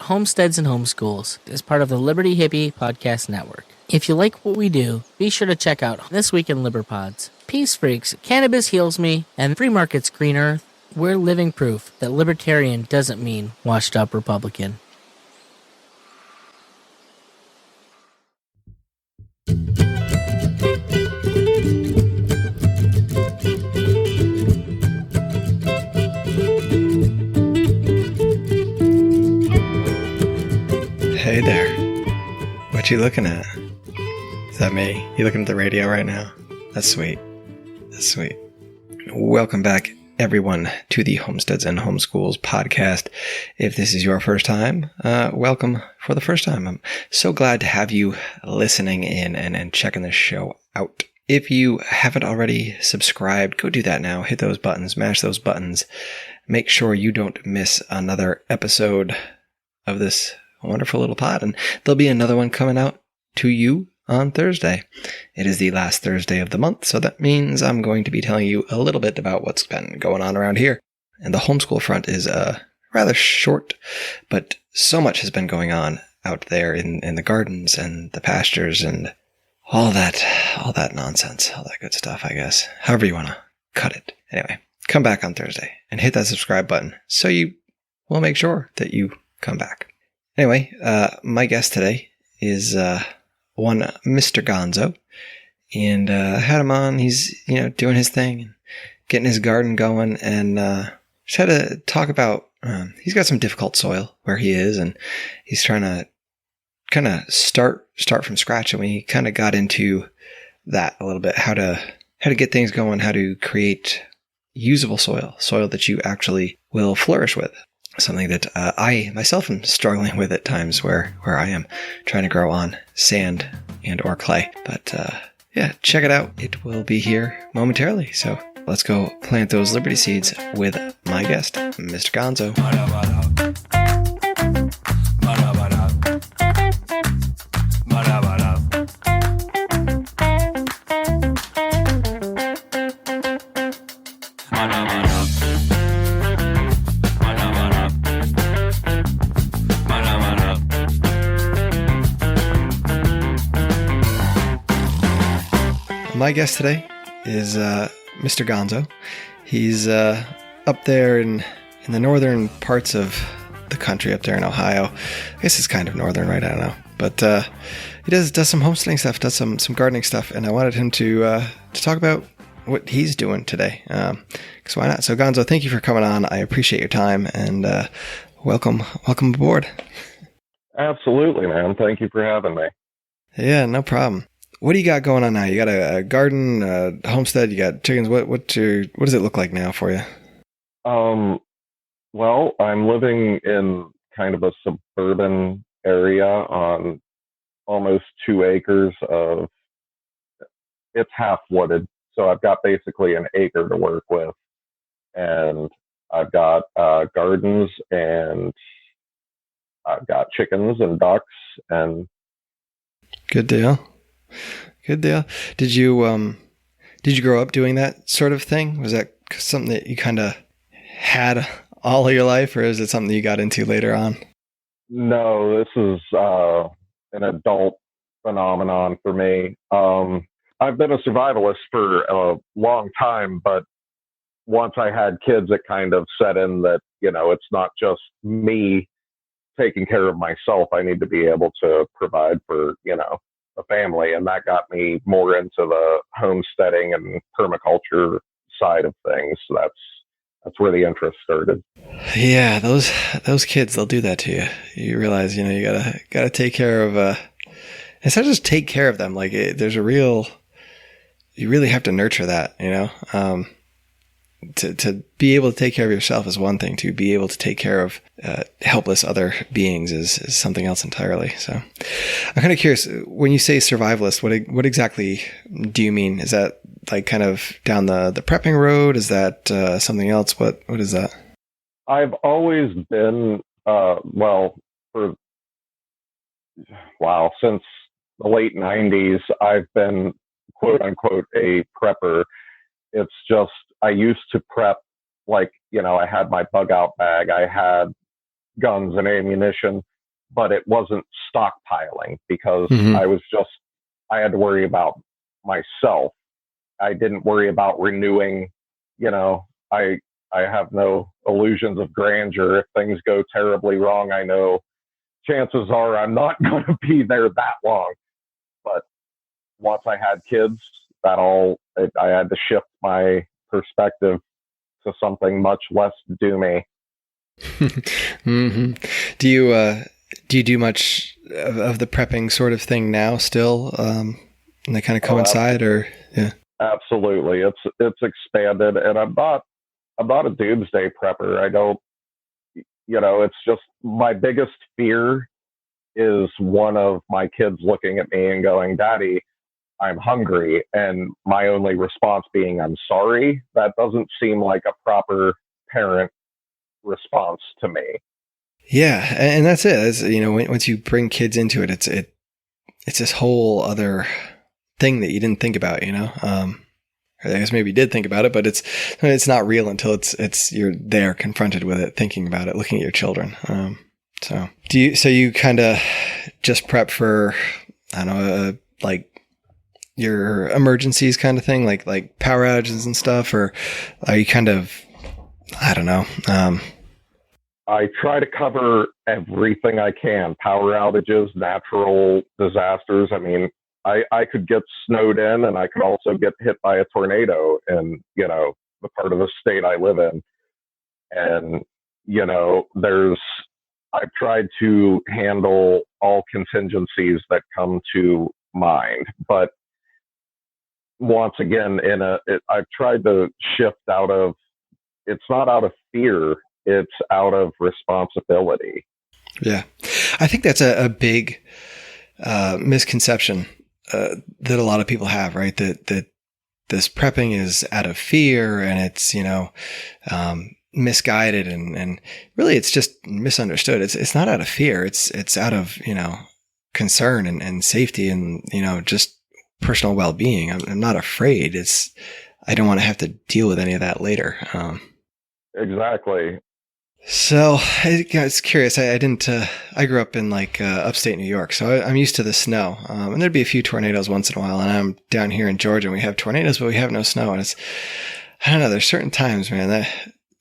Homesteads and Homeschools as part of the Liberty Hippie Podcast Network. If you like what we do, be sure to check out This Week in Liberpods, Peace Freaks, Cannabis Heals Me, and Free Market's Green Earth. We're living proof that libertarian doesn't mean washed up Republican. Hey there. What you looking at? Is that me? You looking at the radio right now? That's sweet. That's sweet. Welcome back, everyone, to the Homesteads and Homeschools podcast. If this is your first time, welcome for the first time. I'm so glad to have you listening in and checking this show out. If you haven't already subscribed, go do that now. Hit those buttons, mash those buttons. Make sure you don't miss another episode of this wonderful little pod, and there'll be another one coming out to you on Thursday. It is the last Thursday of the month, so that means I'm going to be telling you a little bit about what's been going on around here. And the homeschool front is rather short, but so much has been going on out there in the gardens and the pastures and all that nonsense, all that good stuff, I guess. However you want to cut it. Anyway, come back on Thursday and hit that subscribe button so you will make sure that you come back. Anyway, my guest today is one Mr. Gonzo, and I had him on. He's doing his thing, and getting his garden going, and just had to talk about. He's got some difficult soil where he is, and he's trying to kind of start from scratch. And we kind of got into that a little bit, how to get things going, how to create usable soil that you actually will flourish with. Something that I myself am struggling with at times where I am trying to grow on sand and or clay. But yeah, check it out. It will be here momentarily. So let's go plant those Liberty seeds with my guest, Mr. Gonzo. My guest today is Mr. Gonzo. He's up there in the northern parts of the country, up there in Ohio. I guess it's kind of northern, right? I don't know. But he does some homesteading stuff, does some gardening stuff, and I wanted him to talk about what he's doing today. Because why not? So Gonzo, thank you for coming on. I appreciate your time, and welcome aboard. Absolutely, man. Thank you for having me. Yeah, no problem. What do you got going on now? You got a garden, a homestead, you got chickens. What does it look like now for you? Well, I'm living in kind of a suburban area on almost 2 acres of, it's half wooded. So I've got basically an acre to work with, and I've got gardens, and I've got chickens and ducks, and Good deal. Did you grow up doing that sort of thing? Was that something that you kind of had all of your life, or is it something that you got into later on? No, this is an adult phenomenon for me. I've been a survivalist for a long time, but once I had kids, it kind of set in that, it's not just me taking care of myself. I need to be able to provide for, a family, and that got me more into the homesteading and permaculture side of things. So that's where the interest started. Yeah, those kids, they'll do that to you. You realize, you gotta take care of. It's not just take care of them. Like you really have to nurture that. To be able to take care of yourself is one thing. To be able to take care of helpless other beings is something else entirely. So I'm kind of curious, when you say survivalist, what exactly do you mean? Is that like kind of down the prepping road? Is that something else? What is that? I've always been, since the late 90s, I've been quote unquote a prepper. It's just, I used to prep, like, I had my bug out bag, I had guns and ammunition, but it wasn't stockpiling because Mm-hmm. I had to worry about myself. I didn't worry about renewing, you know, I have no illusions of grandeur. If things go terribly wrong, I know chances are I'm not going to be there that long. But once I had kids, I had to shift my perspective to something much less doomy. Mm-hmm. Do you do much of the prepping sort of thing now still? And they kind of coincide, or yeah? Absolutely, it's expanded, and I'm not a doomsday prepper. I don't, it's just my biggest fear is one of my kids looking at me and going, "Daddy, I'm hungry," and my only response being, "I'm sorry." That doesn't seem like a proper parent response to me. Yeah, and that's it. Once you bring kids into it, it's this whole other thing that you didn't think about. I guess maybe you did think about it, but it's not real until it's you're there confronted with it, thinking about it, looking at your children. So you kind of just prep for, I don't know, like your emergencies kind of thing, like power outages and stuff, or are you kind of, I don't know. I try to cover everything I can: power outages, natural disasters. I mean, I could get snowed in, and I could also get hit by a tornado in, the part of the state I live in. And, I've tried to handle all contingencies that come to mind. But once again, I've tried to shift it's not out of fear, it's out of responsibility. Yeah. I think that's a big misconception that a lot of people have, right? That this prepping is out of fear, and it's, misguided, and really it's just misunderstood. It's not out of fear. It's out of, concern and safety, and, just personal well-being. I'm not afraid. I don't want to have to deal with any of that later. Exactly. So I was curious. I grew up in upstate New York, so I'm used to the snow. And there'd be a few tornadoes once in a while. And I'm down here in Georgia, and we have tornadoes, but we have no snow. And I don't know. There's certain times, man, that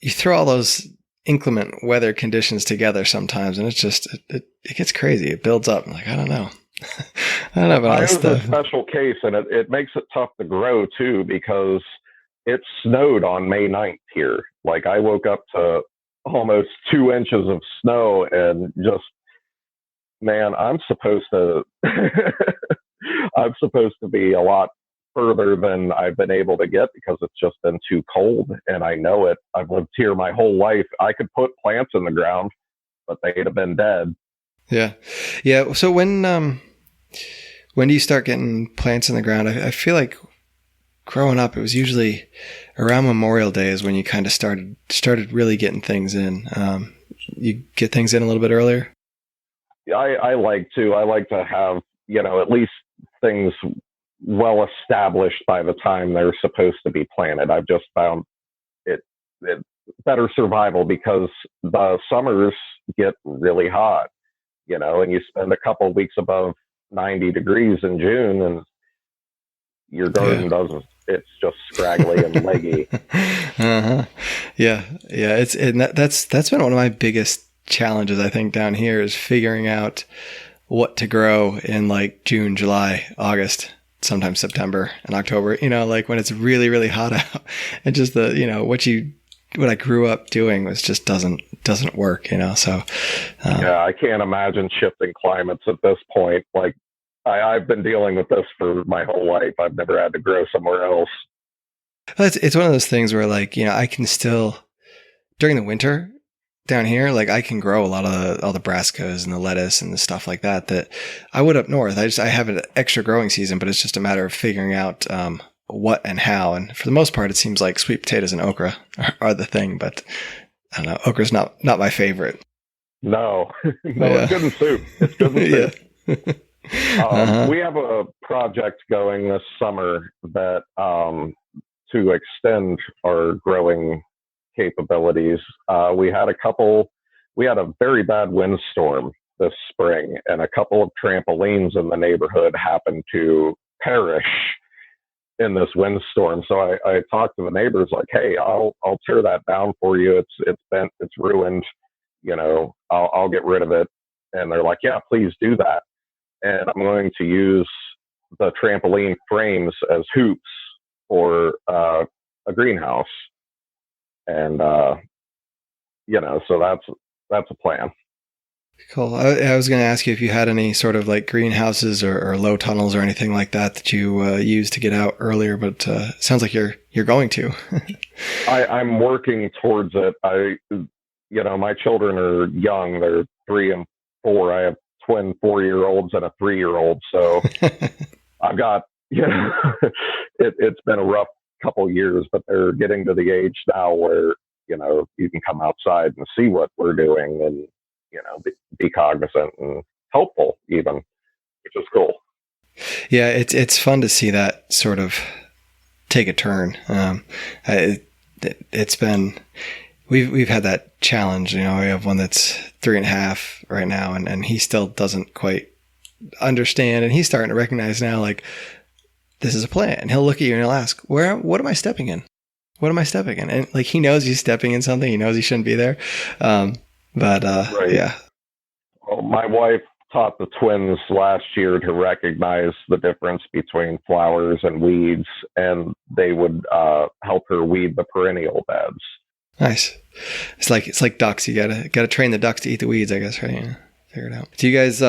you throw all those inclement weather conditions together sometimes, and it gets crazy. It builds up. I'm like, I don't know. I don't know about all this stuff. It's a special case, and it makes it tough to grow too, because it snowed on May 9th here. Like, I woke up to almost 2 inches of snow, and just, man, I'm supposed to be a lot further than I've been able to get, because it's just been too cold, and I know it. I've lived here my whole life. I could put plants in the ground, but they'd have been dead. Yeah. So when do you start getting plants in the ground? I feel like growing up, it was usually around Memorial Day is when you kind of started really getting things in. You get things in a little bit earlier? I like to have, at least things well established by the time they're supposed to be planted. I've just found it better survival, because the summers get really hot, and you spend a couple of weeks above 90 degrees in June, and your garden it's just scraggly and leggy. Uh-huh. Yeah. That's been one of my biggest challenges, I think, down here, is figuring out what to grow in June, July, August, sometimes September and October, when it's really, really hot out, and just what I grew up doing just doesn't work, so. Yeah, I can't imagine shifting climates at this point. I've been dealing with this for my whole life. I've never had to grow somewhere else. It's one of those things where I can still, during the winter down here, I can grow a lot of all the brassicas and the lettuce and the stuff like that I would up north. I have an extra growing season, but it's just a matter of figuring out what and how. And for the most part, it seems like sweet potatoes and okra are the thing, but I don't know. Okra's not my favorite. No, It's good in soup. It's good in soup. Uh-huh. We have a project going this summer that to extend our growing capabilities. We had a very bad windstorm this spring, and a couple of trampolines in the neighborhood happened to perish in this windstorm. So I talked to the neighbors like, hey, I'll tear that down for you. It's bent, it's ruined. I'll get rid of it. And they're like, yeah, please do that. And I'm going to use the trampoline frames as hoops for a greenhouse. And so that's a plan. Cool. I was going to ask you if you had any sort of like greenhouses or low tunnels or anything like that you use to get out earlier, but it sounds like you're going to. I'm working towards it. My children are young. They're 3 and 4. I have twin 4-year-olds and a 3-year-old. So I've got, it's been a rough couple years, but they're getting to the age now where, you can come outside and see what we're doing and, be cognizant and helpful even, which is cool. Yeah. It's fun to see that sort of take a turn. It's been, we've had that challenge, we have one that's 3.5 right now and he still doesn't quite understand. And he's starting to recognize now, like, this is a plant, and he'll look at you and he'll ask, what am I stepping in? What am I stepping in? And like, he knows he's stepping in something. He knows he shouldn't be there. Right. Yeah. Well, my wife taught the twins last year to recognize the difference between flowers and weeds, and they would help her weed the perennial beds. Nice. It's like ducks. You gotta train the ducks to eat the weeds, I guess, right? Figure it out. Do you guys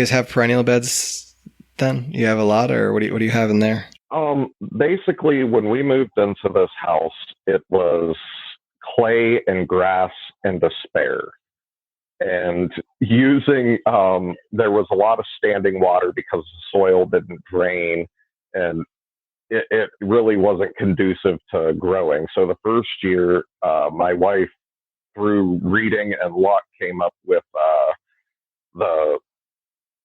have perennial beds then? You have a lot, or what do you have in there? Basically, when we moved into this house, it was clay and grass and despair. And using, there was a lot of standing water because the soil didn't drain, and it really wasn't conducive to growing. So the first year, my wife, through reading and luck, came up with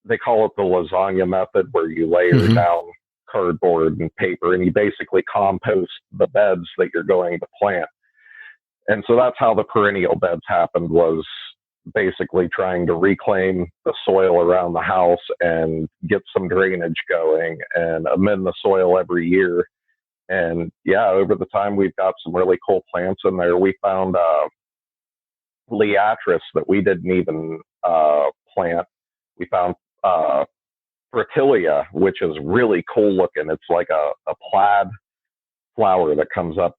they call it the lasagna method, where you layer down cardboard and paper, and you basically compost the beds that you're going to plant. And so that's how the perennial beds happened, was basically trying to reclaim the soil around the house and get some drainage going and amend the soil every year. And yeah, over the time, we've got some really cool plants in there. We found Liatris that we didn't even plant. We found Fritilia, which is really cool looking. It's like a plaid flower that comes up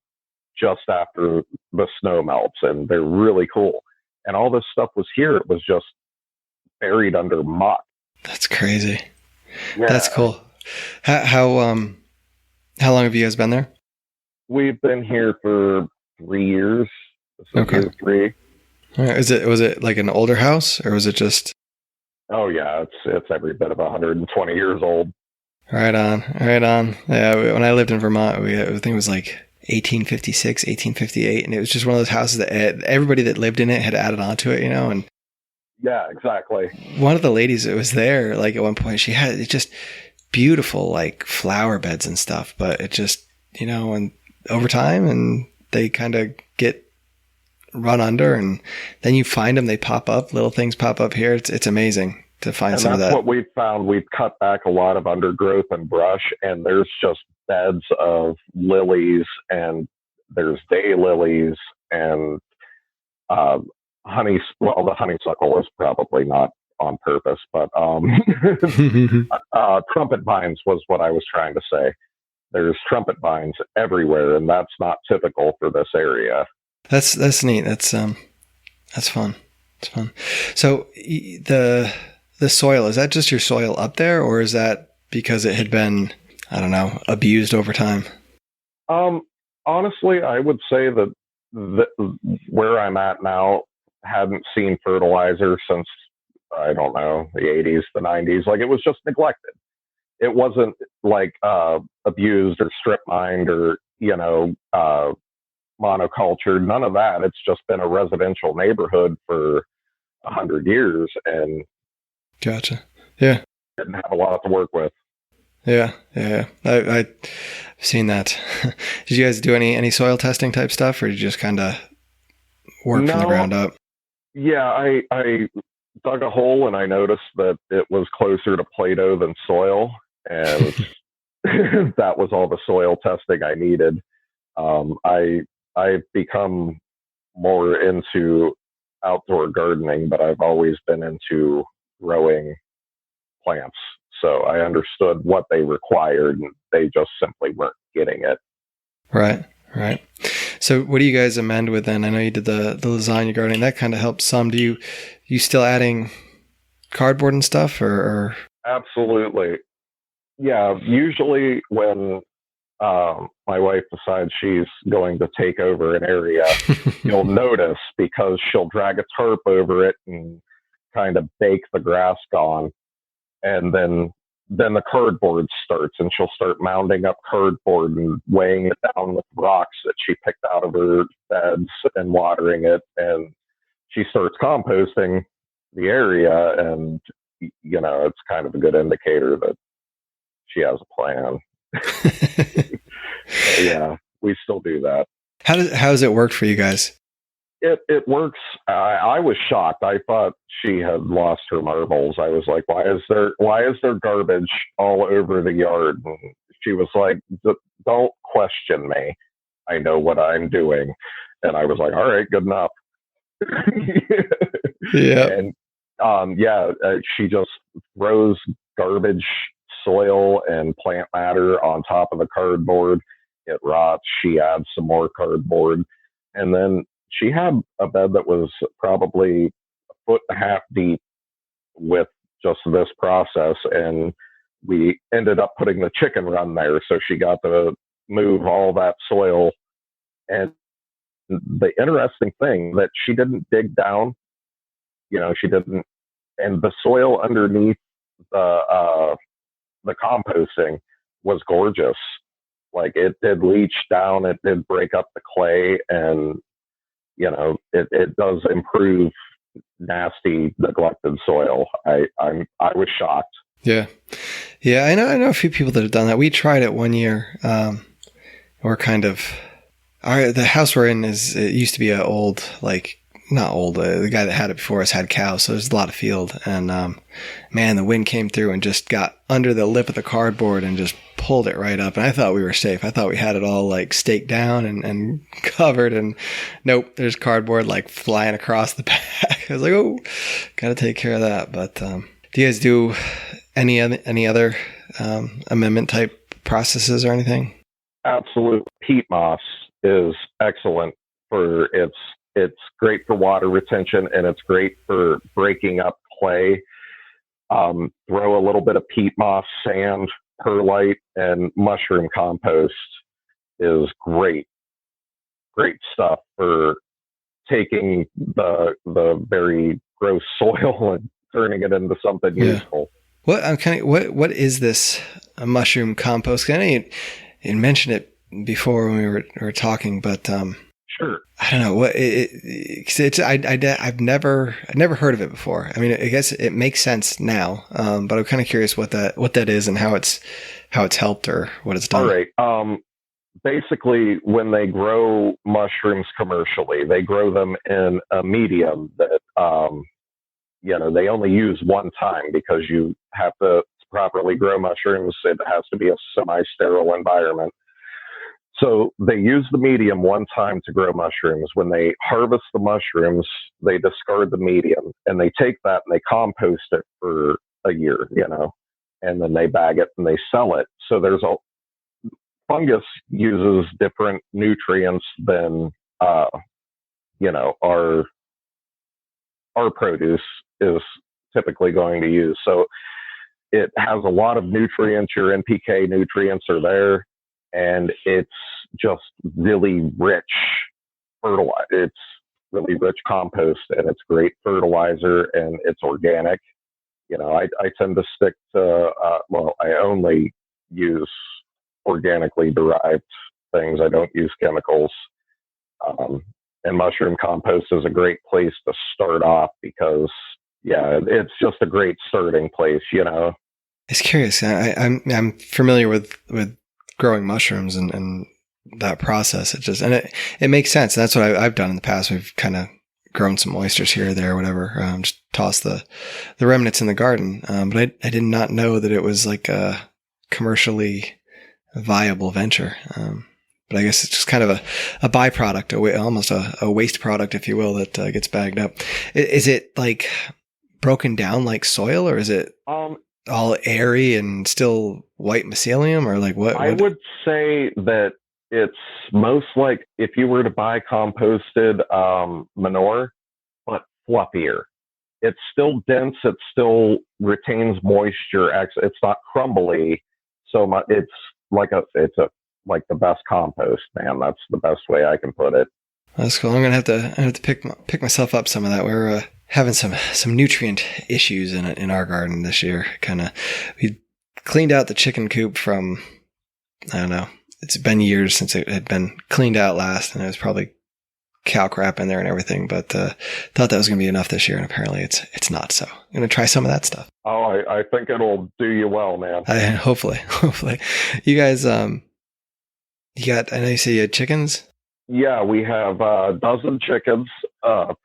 just after the snow melts, and they're really cool. And all this stuff was here. It was just buried under muck. That's crazy. Yeah. That's cool. How long have you guys been there? We've been here for 3 years. Okay. Year 3. All right. Was it like an older house, or was it just? Oh yeah, it's every bit of 120 years old. Right on. Yeah, when I lived in Vermont, I think it was like 1856, 1858, and it was just one of those houses that everybody that lived in it had added onto it, and yeah, exactly. One of the ladies that was there, like at one point, she had it just beautiful like flower beds and stuff, but it just and over time, and they kind of get run under, and then you find them, they pop up, little things pop up here. It's amazing to find some of that. That's what we've found. We've cut back a lot of undergrowth and brush, and there's just beds of lilies, and there's daylilies and the honeysuckle was probably not on purpose, but trumpet vines was what I was trying to say. There's trumpet vines everywhere, and that's not typical for this area. That's neat. That's fun. It's fun. So the soil, is that just your soil up there, or is that because it had been, I don't know, abused over time? Honestly, I would say that where I'm at now hadn't seen fertilizer since, I don't know, the 80s, the 90s. Like, it was just neglected. It wasn't like abused or strip mined or, monocultured, none of that. It's just been a residential neighborhood for 100 years, and gotcha. Yeah, didn't have a lot to work with. Yeah. I've seen that. Did you guys do any soil testing type stuff, or did you just kind of work from the ground up? Yeah, I dug a hole and I noticed that it was closer to Play-Doh than soil. And that was all the soil testing I needed. I've become more into outdoor gardening, but I've always been into growing plants. So I understood what they required and they just simply weren't getting it. Right. Right. So what do you guys amend with then? I know you did the lasagna gardening. That kind of helped some. Do you still adding cardboard and stuff or? Absolutely. Yeah. Usually when my wife decides she's going to take over an area, you'll notice because she'll drag a tarp over it and kind of bake the grass gone. And then the cardboard starts and she'll start mounding up cardboard and weighing it down with rocks that she picked out of her beds and watering it. And she starts composting the area. And, it's kind of a good indicator that she has a plan. Yeah, we still do that. How does it work for you guys? It works. I was shocked. I thought she had lost her marbles. I was like, why is there garbage all over the yard? And she was like, don't question me. I know what I'm doing. And I was like, all right, good enough. Yeah. And she just throws garbage, soil, and plant matter on top of the cardboard. It rots. She adds some more cardboard. And then she had a bed that was probably a foot and a half deep with just this process. And we ended up putting the chicken run there. So she got to move all that soil. And the interesting thing that she didn't dig down, she didn't, and the soil underneath the composting was gorgeous. Like it did leach down, it did break up the clay, and it does improve nasty, neglected soil. I was shocked. Yeah. I know a few people that have done that. We tried it one year. Or kind of the house we're in it used to be an old, not old, the guy that had it before us had cows, so there's a lot of field. And man, the wind came through and just got under the lip of the cardboard and just pulled it right up. And I thought we were safe. I thought we had it all staked down and covered. And nope, there's cardboard flying across the back. I was like, oh, gotta take care of that. But do you guys do any other amendment type processes or anything? Absolute. Peat moss is excellent for it's great for water retention and it's great for breaking up clay. Throw a little bit of peat moss, sand, perlite, and mushroom compost is great. Great stuff for taking the very gross soil and turning it into something useful. What is this mushroom compost? I know you mentioned it before when we were talking, but sure. I don't know what I've never heard of it before. I mean, I guess it makes sense now, but I'm kind of curious what that is and how it's helped or what it's done. All right. Basically, when they grow mushrooms commercially, they grow them in a medium that they only use one time because you have to properly grow mushrooms. It has to be a semi-sterile environment. So they use the medium one time to grow mushrooms. When they harvest the mushrooms, they discard the medium and they take that and they compost it for a year, and then they bag it and they sell it. So fungus uses different nutrients than, our produce is typically going to use. So it has a lot of nutrients. Your NPK nutrients are there. And it's just really rich fertilizer. It's really rich compost, and it's great fertilizer, and it's organic. I tend to stick to, I only use organically derived things. I don't use chemicals. And mushroom compost is a great place to start off because, it's just a great starting place, It's curious. I'm familiar with growing mushrooms and that process. It makes sense. That's what I've done in the past. We've kind of grown some oysters here or there, or whatever, just toss the remnants in the garden. But I did not know that it was like a commercially viable venture. But I guess it's just kind of a byproduct, almost a waste product, if you will, that gets bagged up. Is it like broken down like soil, or is it all airy and still white mycelium, or like what? I would say that it's most like if you were to buy composted manure, but fluffier. It's still dense. It still retains moisture. It's not crumbly so much. It's like like the best compost, man. That's the best way I can put it. That's cool. I'm gonna have to pick myself up some of that. We're having some nutrient issues in our garden this year. We cleaned out the chicken coop from, I don't know. It's been years since it had been cleaned out last, and it was probably cow crap in there and everything. But thought that was gonna be enough this year, and apparently it's not. So I'm gonna try some of that stuff. Oh, I think it'll do you well, man. Hopefully. You guys, I know you say you had chickens. Yeah, we have a dozen chickens,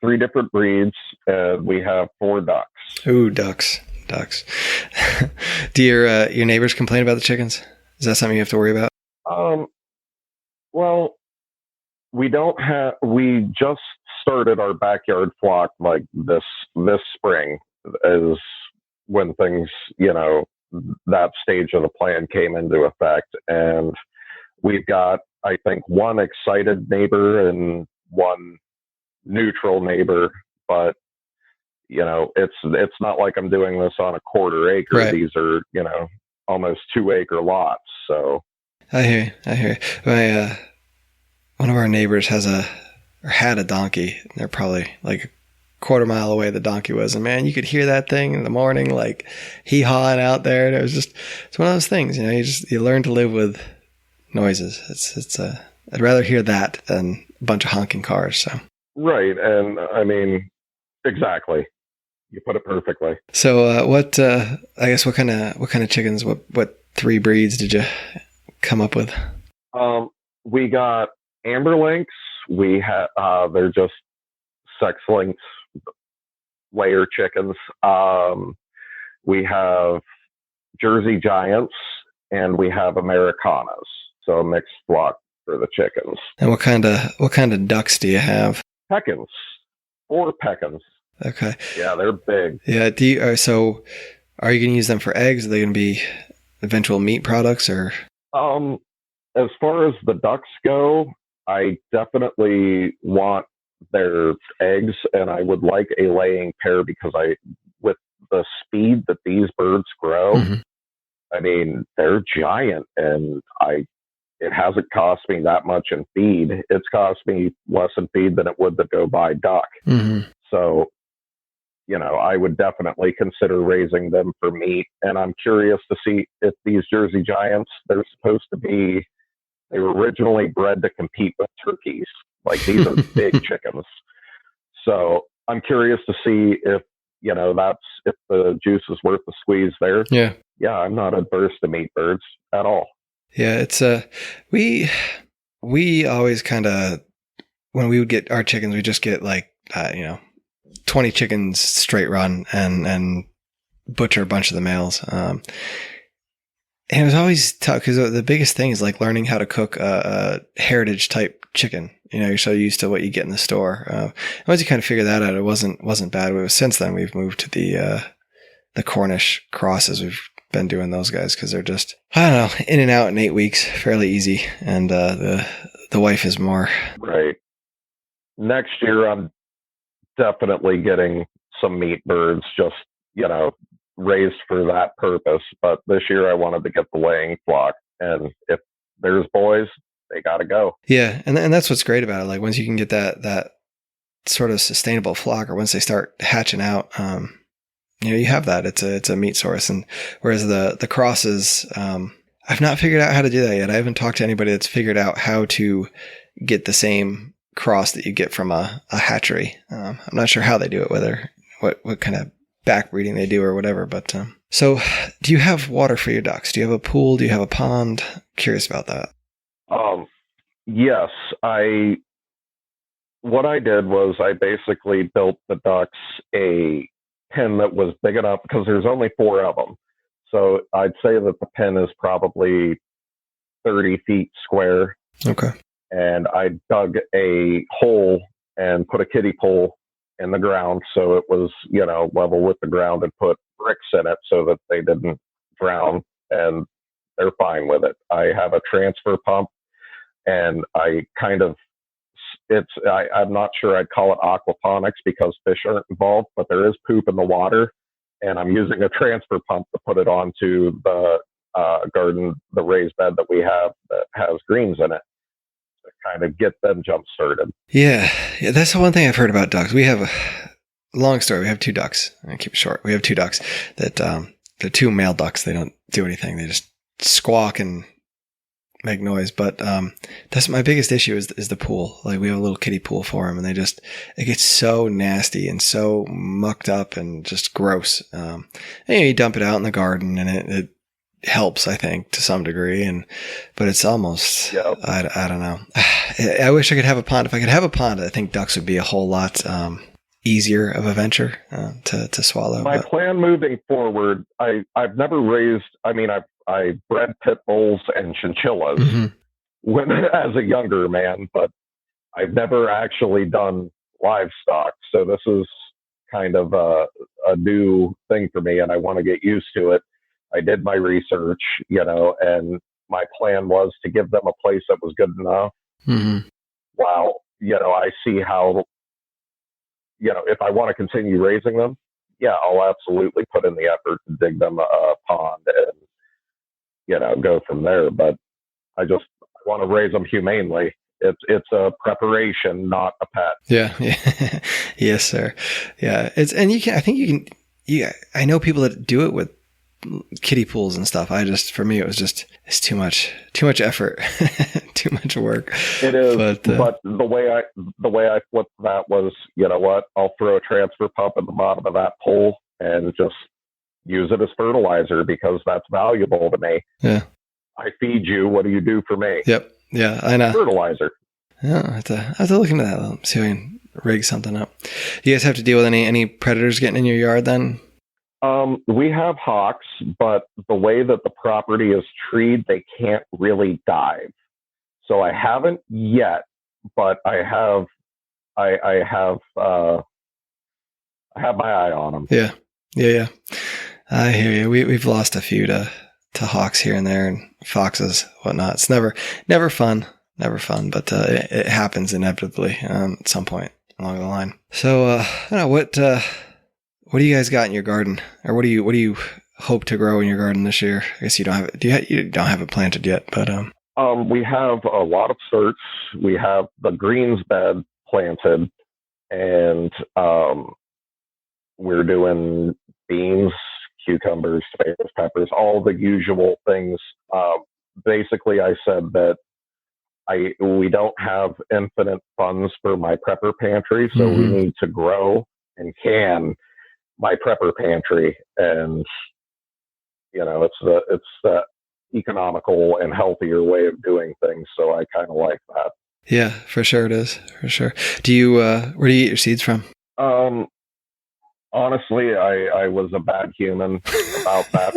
3 different breeds, and we have 4 ducks. Ooh, ducks. Do your neighbors complain about the chickens? Is that something you have to worry about? Well, we just started our backyard flock like this spring is when things, that stage of the plan came into effect. And we've got, I think, one excited neighbor and one neutral neighbor, but it's not like I'm doing this on a quarter acre. Right. These are, almost 2 acre lots. So I hear you. My one of our neighbors had a donkey. They're probably like a quarter mile away. The donkey was, and man, you could hear that thing in the morning, like hee-hawing out there. And it's one of those things, you learn to live with noises. I'd rather hear that than a bunch of honking cars. So right, and I mean, exactly. You put it perfectly. So what kind of chickens? What 3 breeds did you come up with? We got amber lynx. We have they're just sex-linked layer chickens. We have Jersey Giants, and we have Americanas. So a mixed flock for the chickens. And what kind of ducks do you have? Peckins, 4 peckins. Okay. Yeah, they're big. Yeah. So are you going to use them for eggs? Are they going to be eventual meat products, or? As far as the ducks go, I definitely want their eggs, and I would like a laying pair because with the speed that these birds grow, mm-hmm. I mean, they're giant, and it hasn't cost me that much in feed. It's cost me less in feed than it would to go buy duck. Mm-hmm. So, I would definitely consider raising them for meat. And I'm curious to see if these Jersey Giants, they were originally bred to compete with turkeys. Like, these are big chickens. So I'm curious to see if the juice is worth the squeeze there. Yeah. Yeah, I'm not adverse to meat birds at all. Yeah, it's we always kind of, when we would get our chickens, we just get like 20 chickens straight run and butcher a bunch of the males. And it was always tough because the biggest thing is like learning how to cook a heritage type chicken. You're so used to what you get in the store. Once you kind of figure that out, it wasn't bad. But since then, we've moved to the Cornish crosses. We've been doing those guys because they're just, I don't know, in and out in 8 weeks, fairly easy. And the wife is more. Right. Next year, I'm definitely getting some meat birds, just, raised for that purpose. But this year I wanted to get the laying flock. And if there's boys, they got to go. Yeah. And that's what's great about it. Like once you can get that sort of sustainable flock, or once they start hatching out, you have that. It's a meat source. And whereas the crosses, I've not figured out how to do that yet. I haven't talked to anybody that's figured out how to get the same cross that you get from a hatchery. I'm not sure how they do it, whether what kind of backbreeding they do or whatever. But so do you have water for your ducks? Do you have a pool? Do you have a pond? Curious about that. Yes, what I did was I basically built the ducks a pen that was big enough, because there's only 4 of them. So I'd say that the pen is probably 30 feet square. Okay. And I dug a hole and put a kiddie pool in the ground, so it was, level with the ground, and put bricks in it so that they didn't drown, and they're fine with it. I have a transfer pump, and I'm not sure I'd call it aquaponics because fish aren't involved, but there is poop in the water, and I'm using a transfer pump to put it onto the garden, the raised bed that we have that has greens in it, to kind of get them jump started. Yeah, that's the one thing I've heard about ducks. We have long story. We have 2 ducks. I keep it short. We have 2 ducks that they're 2 male ducks. They don't do anything. They just squawk and make noise. But that's my biggest issue is the pool. Like, we have a little kiddie pool for them, and it gets so nasty and so mucked up and just gross. And you dump it out in the garden, and it helps, I think, to some degree. But it's almost, I don't know. I wish I could have a pond. If I could have a pond, I think ducks would be a whole lot easier of a venture to swallow. My plan moving forward, I've never raised, I bred pit bulls and chinchillas as a younger man, but I've never actually done livestock. So this is kind of a new thing for me, and I want to get used to it. I did my research, and my plan was to give them a place that was good enough. While, I see how, if I want to continue raising them, I'll absolutely put in the effort to dig them a pond and, go from there. But I want to raise them humanely. It's a preparation, not a pet. Yeah. Yes, sir. Yeah. I know people that do it with kiddie pools and stuff. For me, it's too much effort, too much work. It is. But the way I flipped that was, you know what? I'll throw a transfer pump at the bottom of that pool and just use it as fertilizer, because that's valuable to me. Yeah. I feed you. What do you do for me? Yep. Yeah. I know. Fertilizer. Yeah. I have to look into that. See if I can rig something up. Do you guys have to deal with any predators getting in your yard then? We have hawks, but the way that the property is treed, they can't really dive. So I haven't yet, but I have my eye on them. Yeah. I hear you. We've lost a few to hawks here and there, and foxes, whatnot. It's never fun, but it happens inevitably at some point along the line. So I don't know what do you guys got in your garden, or what do you hope to grow in your garden this year? I guess you don't have it. You don't have it planted yet, but we have a lot of certs. We have the greens bed planted, and we're doing beans, cucumbers, tomatoes, peppers, all the usual things. Basically, I said that we don't have infinite funds for my prepper pantry, so we need to grow and can my prepper pantry, and it's the economical and healthier way of doing things. So I kind of like that. Yeah, for sure it is. For sure. Do you where do you get your seeds from? Honestly, I was a bad human about that.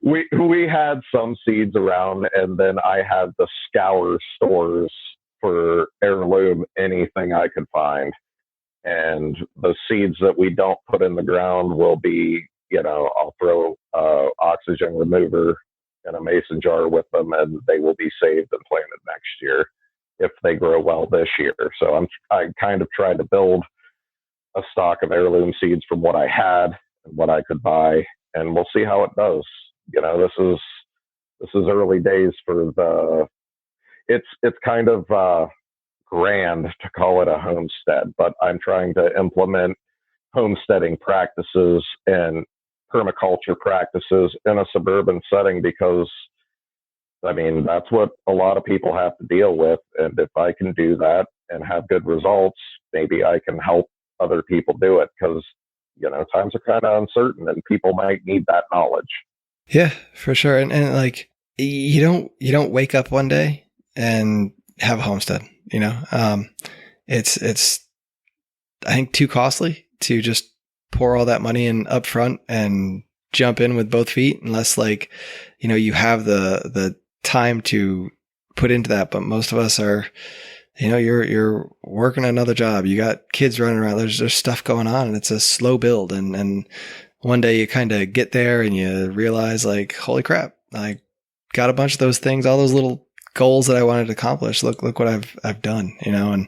We had some seeds around, and then I had to scour stores for heirloom anything I could find. And the seeds that we don't put in the ground will be, I'll throw oxygen remover in a mason jar with them, and they will be saved and planted next year if they grow well this year. So I kind of tried to build a stock of heirloom seeds from what I had and what I could buy, and we'll see how it does. This is early days for it's kind of grand to call it a homestead, but I'm trying to implement homesteading practices and permaculture practices in a suburban setting, because that's what a lot of people have to deal with. And if I can do that and have good results, maybe I can help other people do it, because times are kind of uncertain and people might need that knowledge. Yeah, for sure. And like, you don't wake up one day and have a homestead. It's I think too costly to just pour all that money in up front and jump in with both feet unless like, you have the time to put into that. But most of us are, you're working another job. You got kids running around. There's stuff going on, and it's a slow build. And one day you kind of get there and you realize like, holy crap, I got a bunch of those things, all those little goals that I wanted to accomplish. Look what I've done, and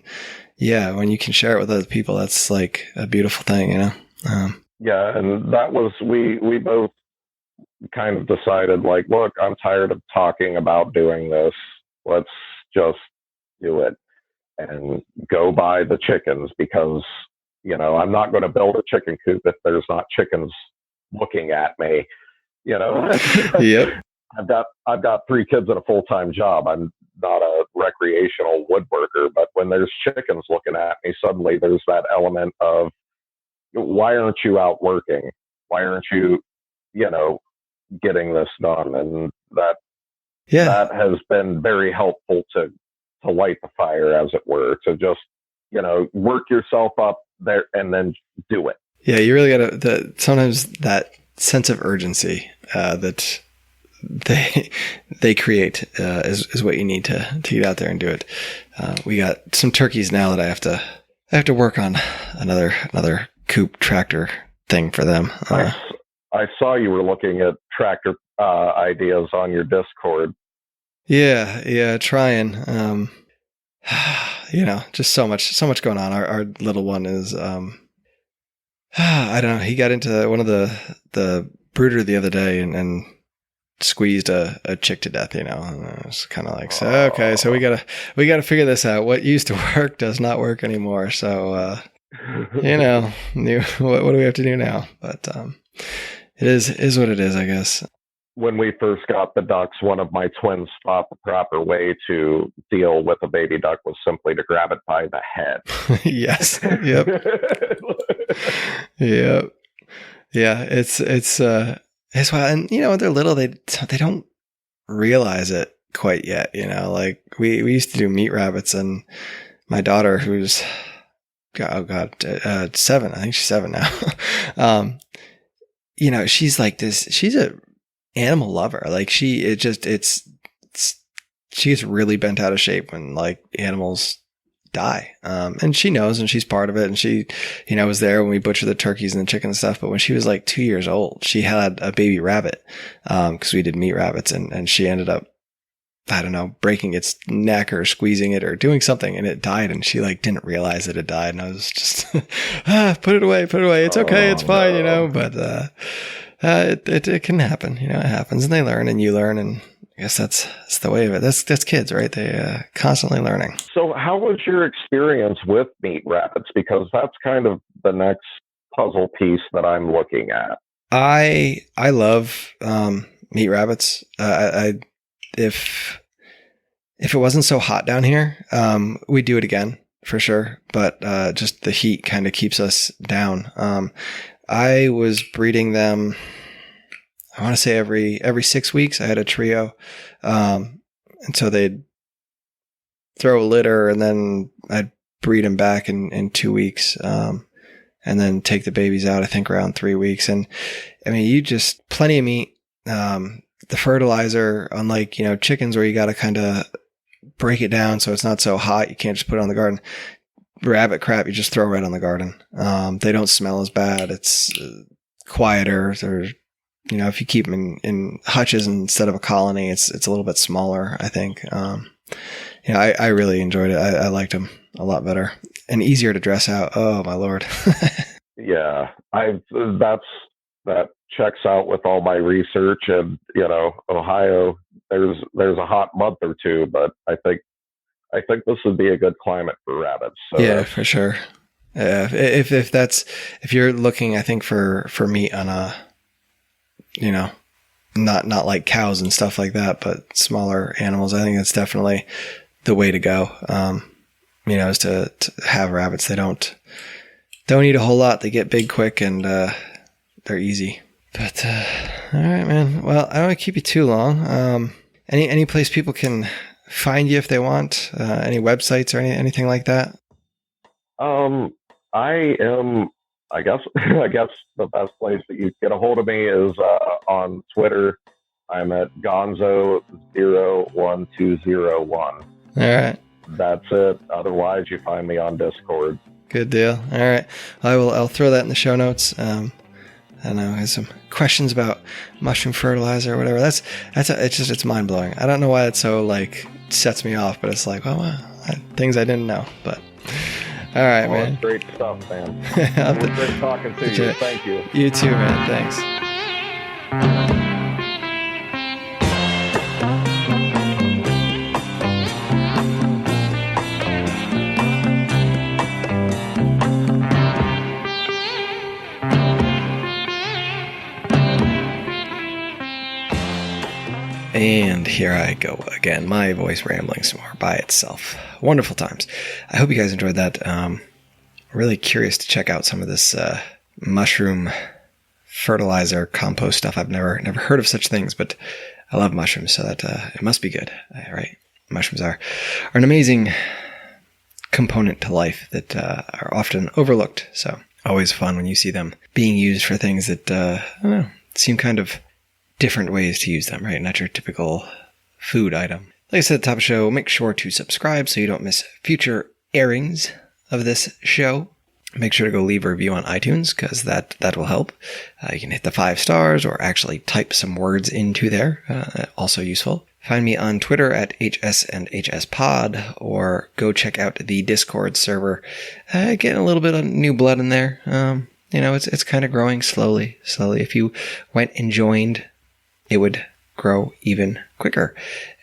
yeah, when you can share it with other people, that's like a beautiful thing, Yeah. And that was, we both kind of decided like, look, I'm tired of talking about doing this. Let's just do it and go buy the chickens, because, I'm not going to build a chicken coop if there's not chickens looking at me, Yep. I've got 3 kids and a full-time job. I'm not a recreational woodworker, but when there's chickens looking at me, suddenly there's that element of, why aren't you out working? Why aren't you, getting this done? And that has been very helpful to light the fire, as it were, to just, work yourself up there and then do it. Yeah. You really gotta, sometimes that sense of urgency, that they create, is what you need to get out there and do it. We got some turkeys now that I have to work on another coop tractor thing for them. I saw you were looking at tractor ideas on your Discord. Yeah, trying. Just so much going on. Our little one is, I don't know. He got into one of the brooder the other day and squeezed a chick to death. And I was kind of like, okay, so we gotta figure this out. What used to work does not work anymore. So, what do we have to do now? But it is what it is, I guess. When we first got the ducks, one of my twins thought the proper way to deal with a baby duck was simply to grab it by the head. Yes. Yep. Yep. Yeah. It's well, and when they're little, they don't realize it quite yet. Like we used to do meat rabbits, and my daughter, who's 7, I think she's 7 now. She's like this. She's a animal lover. Like she gets really bent out of shape when like animals die. And she knows, and she's part of it. And she, was there when we butchered the turkeys and the chicken and stuff. But when she was like 2 years old, she had a baby rabbit, cause we did meat rabbits, and she ended up, I don't know, breaking its neck or squeezing it or doing something, and it died, and she like didn't realize that it died. And I was just, put it away. It's okay. It's fine, but, it can happen, it happens, and they learn, and you learn, and I guess that's the way of it. That's kids, right? They constantly learning. So how was your experience with meat rabbits? Because that's kind of the next puzzle piece that I'm looking at. I love meat rabbits. If it wasn't so hot down here, we'd do it again for sure. But just the heat kind of keeps us down. I was breeding them, I want to say every 6 weeks. I had a trio. And so they'd throw a litter, and then I'd breed them back in 2 weeks. And then take the babies out, I think around 3 weeks. And I mean, you just plenty of meat. The fertilizer, unlike, chickens where you got to kind of break it down so it's not so hot, you can't just put it on the garden. Rabbit crap, you just throw right on the garden. They don't smell as bad. It's quieter. Or, if you keep them in hutches instead of a colony, it's a little bit smaller, I think. I really enjoyed it. I liked them a lot better and easier to dress out. Oh my Lord. Yeah, that checks out with all my research, and Ohio, there's a hot month or two, but I think this would be a good climate for rabbits. So. Yeah, for sure. If you're looking, I think for meat on a, not like cows and stuff like that, but smaller animals, I think that's definitely the way to go. Is to have rabbits. They don't eat a whole lot. They get big quick, and they're easy. But all right, man. Well, I don't want to keep you too long. Any place people can find you if they want? Any websites or anything like that? I am I guess the best place that you get a hold of me is on Twitter. I'm at Gonzo01201. All right. That's it. Otherwise, you find me on Discord. Good deal. All right. I'll throw that in the show notes. I don't know. I have some questions about mushroom fertilizer or whatever. It's mind blowing. I don't know why it so like sets me off, but it's like, things I didn't know. But all right, man. Great stuff, man. It was great talking to you. Thank you. You too, man. Thanks. And here I go again, my voice rambling some more by itself. Wonderful times. I hope you guys enjoyed that. Really curious to check out some of this mushroom fertilizer compost stuff. I've never heard of such things, but I love mushrooms, so that it must be good, right? Mushrooms are an amazing component to life that are often overlooked. So always fun when you see them being used for things that I don't know, seem kind of different ways to use them, right? Not your typical food item. Like I said at the top of the show, make sure to subscribe so you don't miss future airings of this show. Make sure to go leave a review on iTunes because that will help. You can hit the 5 stars or actually type some words into there. Also useful. Find me on Twitter at HS and HS Pod, or go check out the Discord server. Getting a little bit of new blood in there. It's kind of growing slowly. If you went and joined, it would grow even quicker,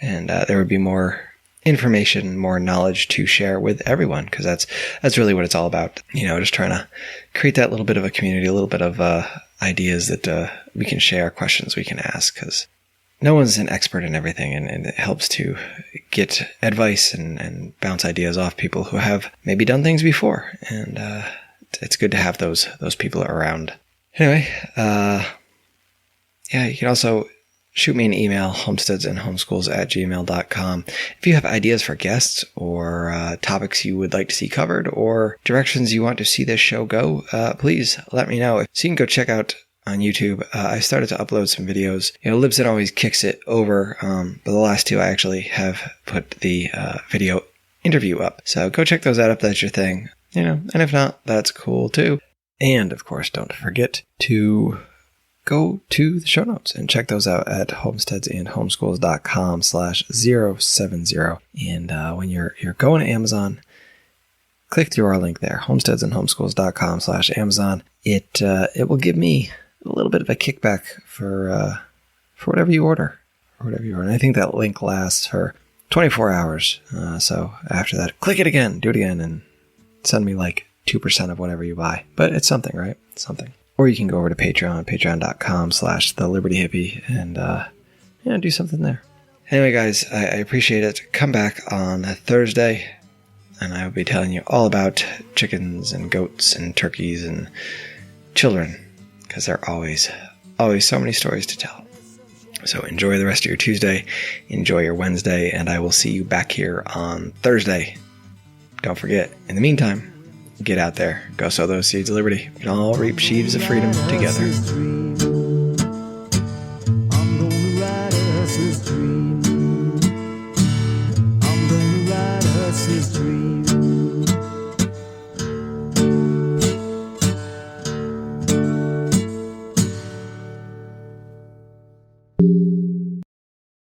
and there would be more information, more knowledge to share with everyone, because that's really what it's all about. Just trying to create that little bit of a community, a little bit of ideas that we can share, questions we can ask, because no one's an expert in everything, and it helps to get advice and bounce ideas off people who have maybe done things before, and it's good to have those people around. Anyway, you can also shoot me an email, homesteadsandhomeschools@gmail.com. If you have ideas for guests or topics you would like to see covered or directions you want to see this show go, please let me know. So you can go check out on YouTube. I started to upload some videos. Libsyn always kicks it over, but the last 2 I actually have put the video interview up. So go check those out if that's your thing. And if not, that's cool too. And of course, don't forget to go to the show notes and check those out at homesteadsandhomeschools.com/070. And when you're going to Amazon, click through our link there, homesteadsandhomeschools.com/Amazon. It will give me a little bit of a kickback for whatever you order. And I think that link lasts for 24 hours. So after that, click it again, do it again, and send me like 2% of whatever you buy. But it's something, right? It's something. Or you can go over to Patreon, patreon.com/thelibertyhippie, and do something there. Anyway, guys, I appreciate it. Come back on Thursday, and I will be telling you all about chickens and goats and turkeys and children, because there are always so many stories to tell. So enjoy the rest of your Tuesday, enjoy your Wednesday, and I will see you back here on Thursday. Don't forget, in the meantime, get out there, go sow those seeds of liberty. We can all reap sheaves of freedom together. I'm gonna ride us his dream. I'm gonna ride us his dream.